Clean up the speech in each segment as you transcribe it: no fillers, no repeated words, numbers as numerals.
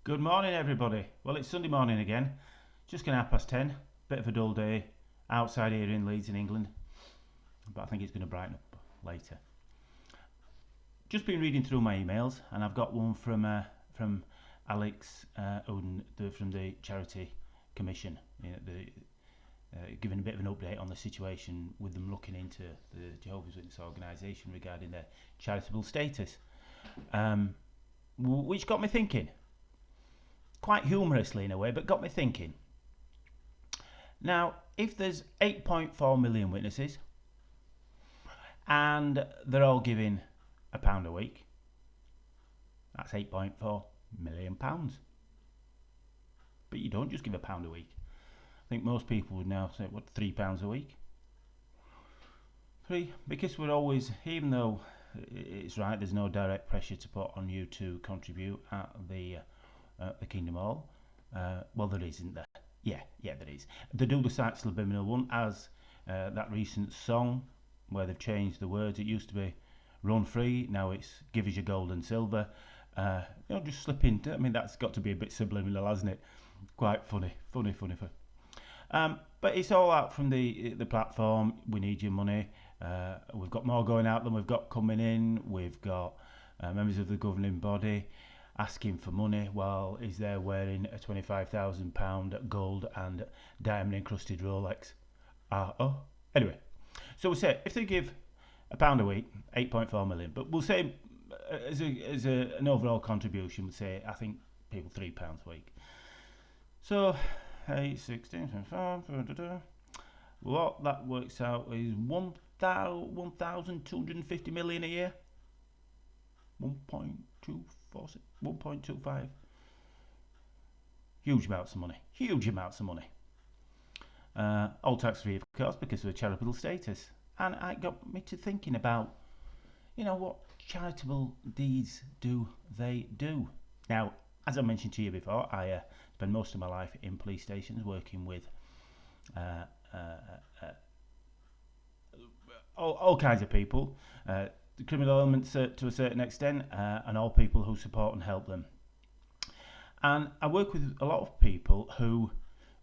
Good morning, everybody. Well, it's Sunday morning again. Just going 10:30. Bit of a dull day outside here in Leeds, in England, but I think it's going to brighten up later. Just been reading through my emails, and I've got one from Alex from the Charity Commission, giving a bit of an update on the situation with them looking into the Jehovah's Witness organisation regarding their charitable status, which got me thinking. Quite humorously in a way, but got me thinking. Now, if there's 8.4 million witnesses and they're all giving £1 a week, that's 8.4 million pounds. But you don't just give £1 a week. I think most people would now say, what, £3 a week? Because we're always, even though it's right, there's no direct pressure to put on you to contribute at the Kingdom Hall. Well, there isn't there. Yeah, there is. They do the site subliminal one, as that recent song where they've changed the words. It used to be "Run Free," now it's "Give us your gold and silver." Just slip into. I mean, that's got to be a bit subliminal, hasn't it? Quite funny. But it's all out from the platform. We need your money. We've got more going out than we've got coming in. We've got members of the governing body asking for money while he's there wearing a £25,000 gold and diamond encrusted Rolex. Anyway, so we'll say if they give £1 a week, 8.4 million, but we'll say as an overall contribution, we'll say I think people £3 a week. So 8, 16, 25, what that works out is 1,250 million a year. 1.25. Huge amounts of money. All tax free, of course, because of a charitable status. And it got me to thinking about, what charitable deeds do they do? Now, as I mentioned to you before, I spend most of my life in police stations working with all kinds of people. The criminal elements to a certain extent, and all people who support and help them. And I work with a lot of people who,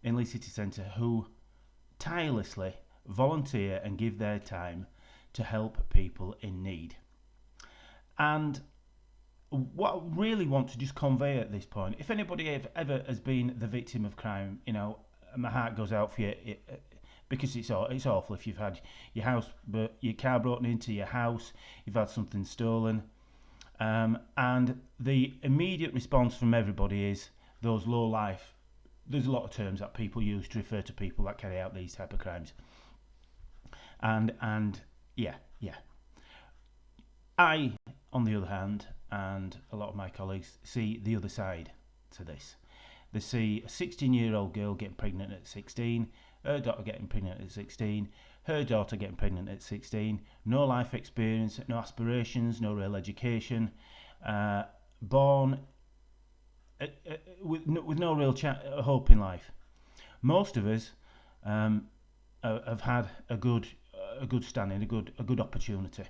in Leeds City Centre, who tirelessly volunteer and give their time to help people in need. And what I really want to just convey at this point, if anybody ever has been the victim of crime, my heart goes out for you. Because it's awful if you've had your car broken into your house, you've had something stolen, and the immediate response from everybody is those low life. There's a lot of terms that people use to refer to people that carry out these type of crimes. And yeah. I, on the other hand, and a lot of my colleagues see the other side to this. They see a 16-year-old girl getting pregnant at 16. Her daughter getting pregnant at 16, her daughter getting pregnant at 16, no life experience, no aspirations, no real education, born with no real hope in life. Most of us have had a good standing, a good opportunity,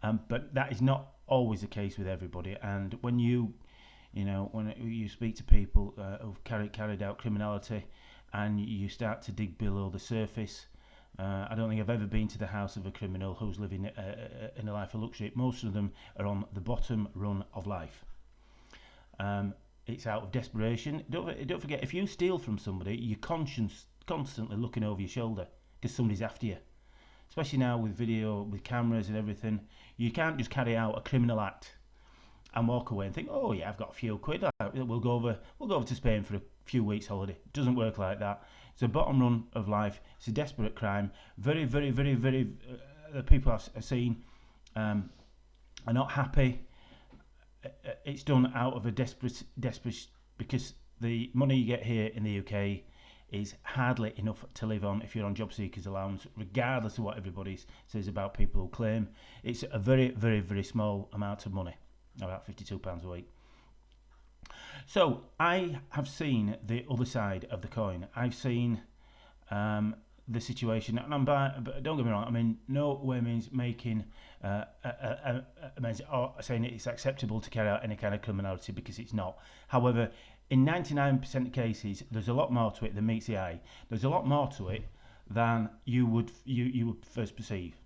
but that is not always the case with everybody. And when you speak to people who've carried out criminality, and you start to dig below the surface. I don't think I've ever been to the house of a criminal who's living in a life of luxury. Most of them are on the bottom run of life. It's out of desperation. Don't forget, if you steal from somebody, your conscience constantly looking over your shoulder because somebody's after you. Especially now with video, with cameras and everything, you can't just carry out a criminal act and walk away and think, oh yeah, I've got a few quid. We'll go over to Spain for a few weeks holiday. It doesn't work like that. It's a bottom run of life. It's a desperate crime. Very, very, very, very. The people I've seen are not happy. It's done out of a desperate because the money you get here in the UK is hardly enough to live on if you're on job seekers allowance, regardless of what everybody says about people who claim. It's a very, very, very small amount of money. About £52 a week. So I have seen the other side of the coin. I've seen the situation, and but don't get me wrong, I mean, no way means making or saying it's acceptable to carry out any kind of criminality, because it's not. However, in 99% of cases, there's a lot more to it than meets the eye. There's a lot more to it than you would first perceive,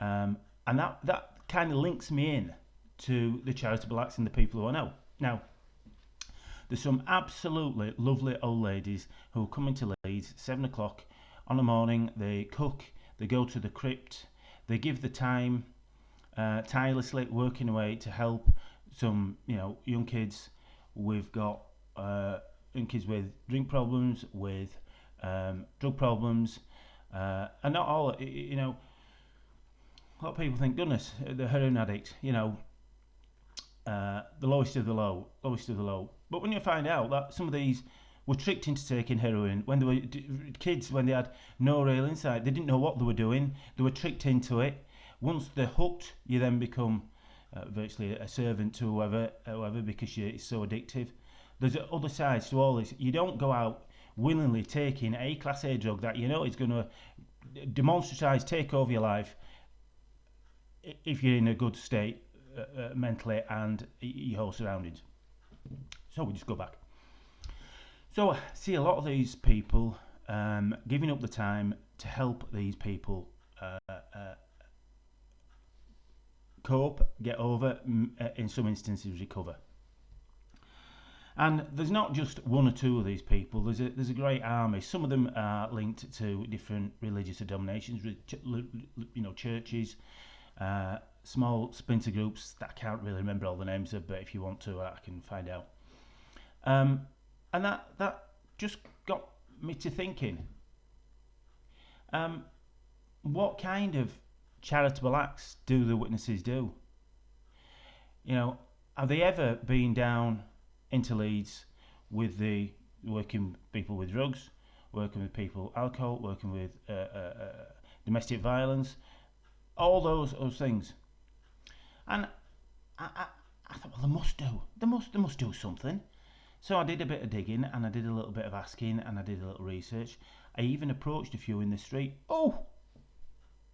and that kind of links me in to the charitable acts and the people who I know. Now, there's some absolutely lovely old ladies who come into Leeds 7 o'clock on a morning. They cook, they go to the crypt, they give the time, tirelessly working away to help some young kids. We've got young kids with drink problems, with drug problems, and not all. A lot of people think, goodness, the heroin addict, the lowest of the low, But when you find out that some of these were tricked into taking heroin when they were kids, when they had no real insight, they didn't know what they were doing, they were tricked into it. Once they're hooked, you then become virtually a servant to whoever, because it's so addictive. There's other sides to all this. You don't go out willingly taking a class A drug that is going to demonstrably take over your life if you're in a good state mentally and your whole surroundings. So we just go back. So I see a lot of these people giving up the time to help these people cope, get over, in some instances recover. And there's not just one or two of these people. There's a great army. Some of them are linked to different religious denominations, churches, small splinter groups that I can't really remember all the names of, but if you want to, I can find out. And that just got me to thinking, what kind of charitable acts do the witnesses do? Have they ever been down into Leeds with working people with drugs, working with people alcohol, working with domestic violence, all those things? And I thought, well, they must do something. So I did a bit of digging, and I did a little bit of asking, and I did a little research. I even approached a few in the street. Oh,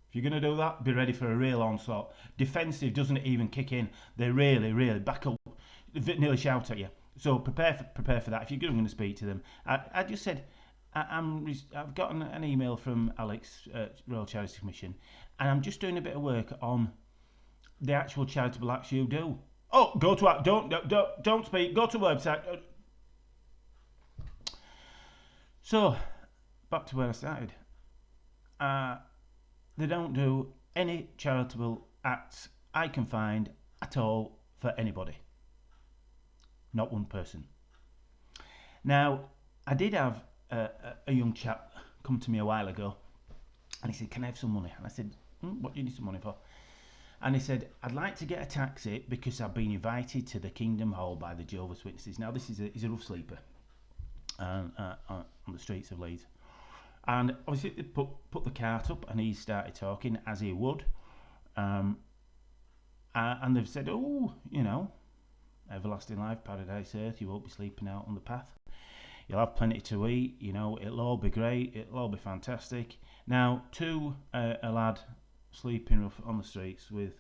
if you're going to do that, be ready for a real onslaught. Defensive doesn't even kick in. They really, really back up, nearly shout at you. So prepare for that. If you're going to speak to them, I just said, I've gotten an email from Alex at Royal Charity Commission, and I'm just doing a bit of work on the actual charitable acts you do. Oh, go to don't speak. Go to the website. So back to where I started. They don't do any charitable acts I can find at all for anybody. Not one person. Now, I did have a young chap come to me a while ago, and he said, can I have some money? And I said, what do you need some money for? And he said, I'd like to get a taxi because I've been invited to the Kingdom Hall by the Jehovah's Witnesses. Now, he's a rough sleeper on the streets of Leeds. And obviously they put the cart up, and he started talking as he would. And they've said, everlasting life, paradise earth, you won't be sleeping out on the path. You'll have plenty to eat, it'll all be great, it'll all be fantastic. Now, to a lad sleeping rough on the streets with,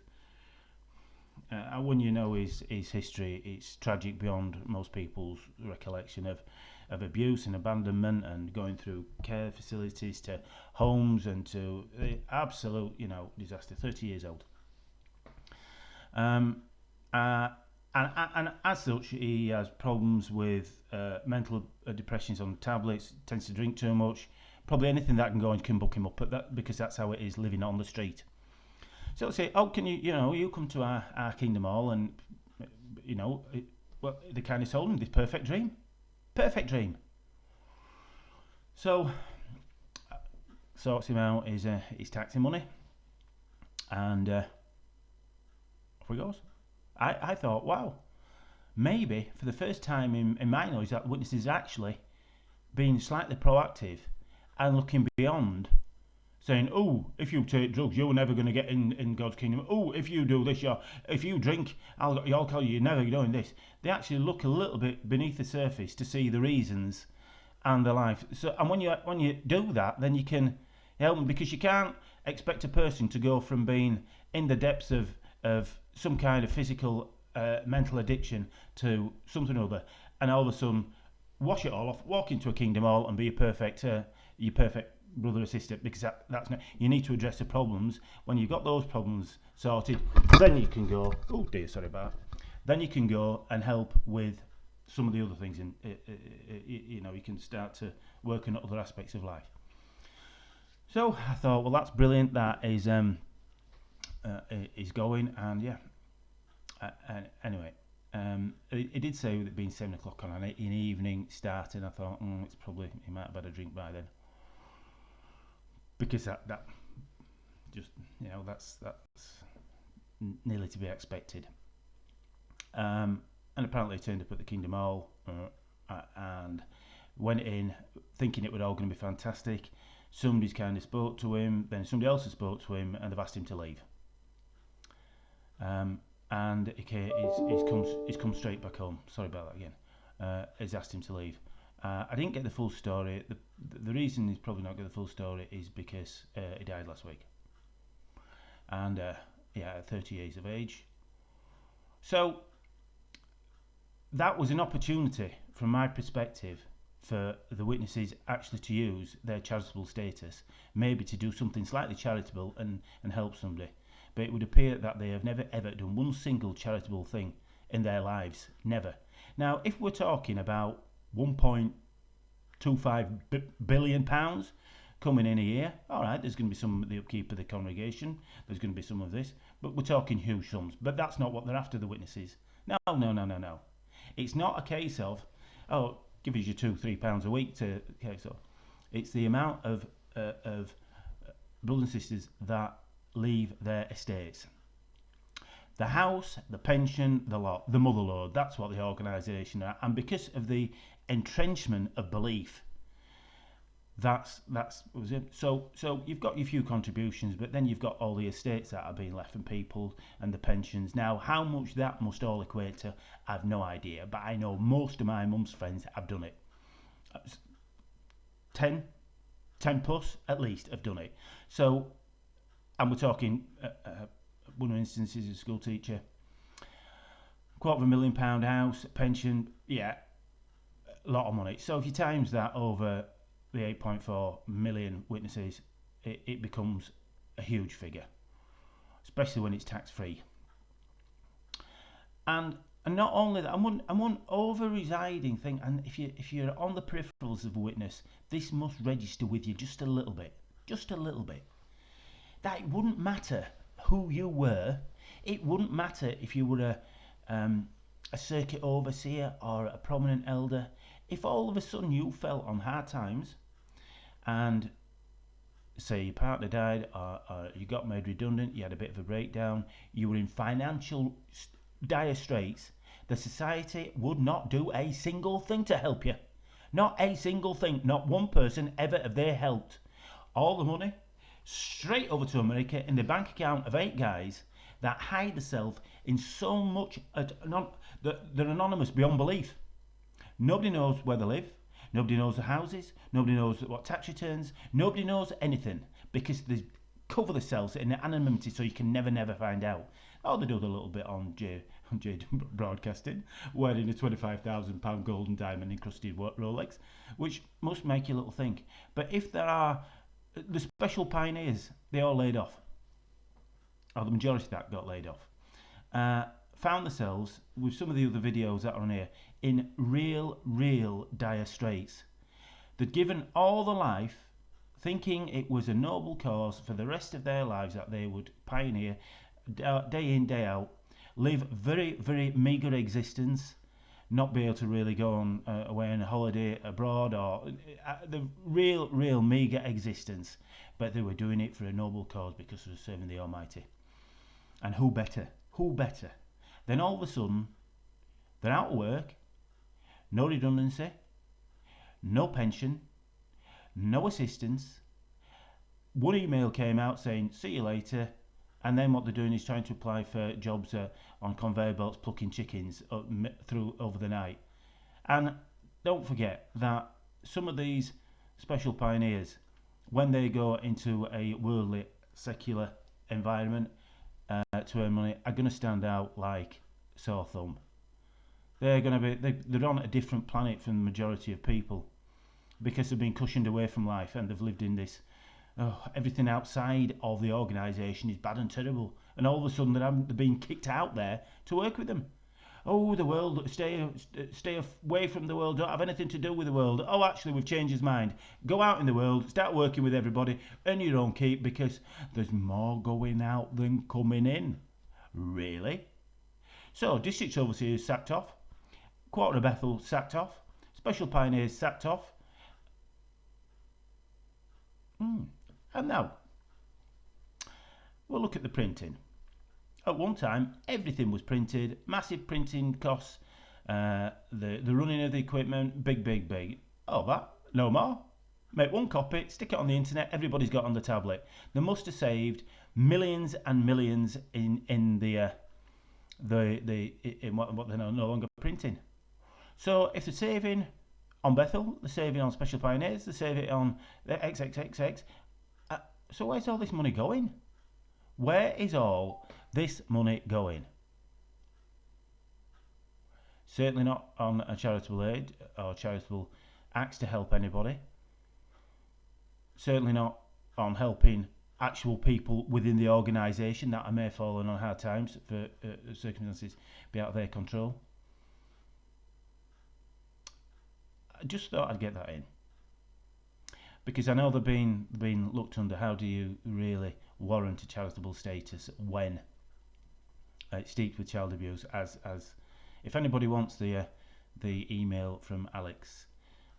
when his history, it's tragic beyond most people's recollection of abuse and abandonment, and going through care facilities to homes and to absolute, disaster. 30 years old. And as such, he has problems with mental depressions on tablets, tends to drink too much. Probably anything that can go and can book him up, because that's how it is living on the street. So I say, can you come to our Kingdom Hall, and they kind of told him this perfect dream. So sorts him out his taxi money, and off he goes. I thought, wow, maybe for the first time in my knowledge, that witnesses actually being slightly proactive and looking beyond, saying, if you take drugs, you're never going to get in God's kingdom. If you do this, if you drink alcohol, you're never doing this. They actually look a little bit beneath the surface to see the reasons and the life. So, and when you do that, then you can Help them, because you can't expect a person to go from being in the depths of some kind of physical, mental addiction to something or other, and all of a sudden wash it all off, walk into a kingdom hall, and be your perfect brother or sister. Because that's not. You need to address the problems. When you've got those problems sorted, then you can go. Oh dear, sorry about that. Then you can go and help with some of the other things. You can start to work on other aspects of life. So I thought, well, that's brilliant. That is going, and yeah. Anyway, it did say with it being 7 o'clock on an evening starting. I thought, it's probably, he might have had a drink by then, because that just, that's nearly to be expected. And apparently he turned up at the Kingdom Hall and went in thinking it was all going to be fantastic. Somebody's kind of spoke to him, then somebody else has spoke to him, and they've asked him to leave. And he's come straight back home. Sorry about that again. He's asked him to leave. I didn't get the full story. The reason he's probably not got the full story is because he died last week. And at 30 years of age. So that was an opportunity, from my perspective, for the witnesses actually to use their charitable status, maybe to do something slightly charitable and help somebody. But it would appear that they have never ever done one single charitable thing in their lives. Never. Now, if we're talking about £1.25 billion coming in a year, all right, there's going to be some of the upkeep of the congregation, there's going to be some of this, but we're talking huge sums. But that's not what they're after, the witnesses. No. It's not a case of, give us your £2-3 a week to case of. It's the amount of brothers and sisters that leave their estates. The house, the pension, the lot, the motherlode, that's what the organisation are. And because of the entrenchment of belief, that's was it. So you've got your few contributions, but then you've got all the estates that are being left from people and the pensions. Now, how much that must all equate to, I've no idea, but I know most of my mum's friends have done it. 10 plus at least have done it. So, and we're talking one instance is a school teacher, £250,000 house, pension, a lot of money. So if you times that over the 8.4 million witnesses, it becomes a huge figure, especially when it's tax-free. And not only that, I'm one over-residing thing, and if you're on the peripherals of a witness, this must register with you just a little bit. That it wouldn't matter who you were. It wouldn't matter if you were a circuit overseer or a prominent elder. If all of a sudden you fell on hard times and say your partner died or you got made redundant, you had a bit of a breakdown, you were in financial dire straits, the society would not do a single thing to help you. Not a single thing. Not one person ever have they helped. All the money straight over to America in the bank account of 8 guys that hide themselves in so much they're anonymous beyond belief. Nobody knows where they live, nobody knows the houses, nobody knows what tax returns, nobody knows anything, because they cover themselves in anonymity so you can never find out. They do the little bit on J Broadcasting, wearing a £25,000 golden diamond encrusted Rolex, which must make you a little think. But if there are the special pioneers, they all laid off, or the majority of that got laid off, found themselves, with some of the other videos that are on here, in real dire straits. They'd given all the life thinking it was a noble cause for the rest of their lives that they would pioneer day in, day out, live very meagre existence, not be able to really go on away on a holiday abroad, or the real meagre existence, but they were doing it for a noble cause because they were serving the Almighty. And who better? Then all of a sudden, they're out of work, no redundancy, no pension, no assistance. One email came out saying, see you later, and then what they're doing is trying to apply for jobs on conveyor belts plucking chickens through over the night. And don't forget that some of these special pioneers when they go into a worldly, secular environment to earn money, are going to stand out like sore thumb. They're going to be they're on a different planet from the majority of people because they've been cushioned away from life and they've lived in this. Oh, everything outside of the organisation is bad and terrible, and all of a sudden they're being kicked out there to work with them. Oh, the world, stay away from the world, don't have anything to do with the world. Oh, actually, we've changed his mind. Go out in the world, start working with everybody, earn your own keep because there's more going out than coming in. Really? So, district overseers sacked off, Quarter of Bethel sacked off, Special Pioneers sacked off. And now, we'll look at the printing. At one time, everything was printed, massive printing costs, the running of the equipment, big. Oh, that, no more. Make one copy, stick it on the internet, everybody's got on the tablet. They must have saved millions and millions in what they're no longer printing. So if they're saving on Bethel, they're saving on Special Pioneers, they're saving on the XXXX. So where's all this money going? Where is all this money going? Certainly not on a charitable aid or charitable acts to help anybody. Certainly not on helping actual people within the organisation that may have fallen on hard times for circumstances be out of their control. I just thought I'd get that in because I know they're being looked under. How do you really warrant a charitable status when it's steeped with child abuse? As if anybody wants the email from Alex,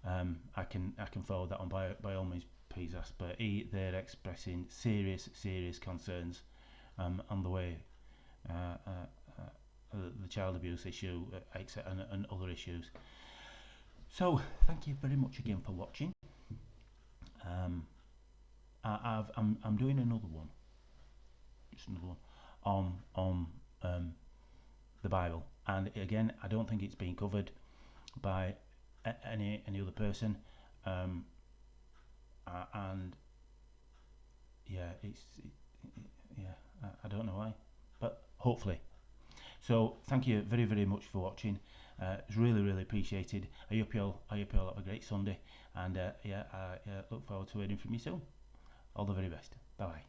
I can forward that on by all means. Please ask, but they're expressing serious concerns on the way the child abuse issue, and other issues. So thank you very much again for watching. I'm doing another one, on the Bible, and again I don't think it's been covered by any other person, and yeah, I don't know why, but hopefully. So thank you very much for watching. It's really appreciated. I hope you all have a great Sunday, and I look forward to hearing from you soon. All the very best. Bye bye.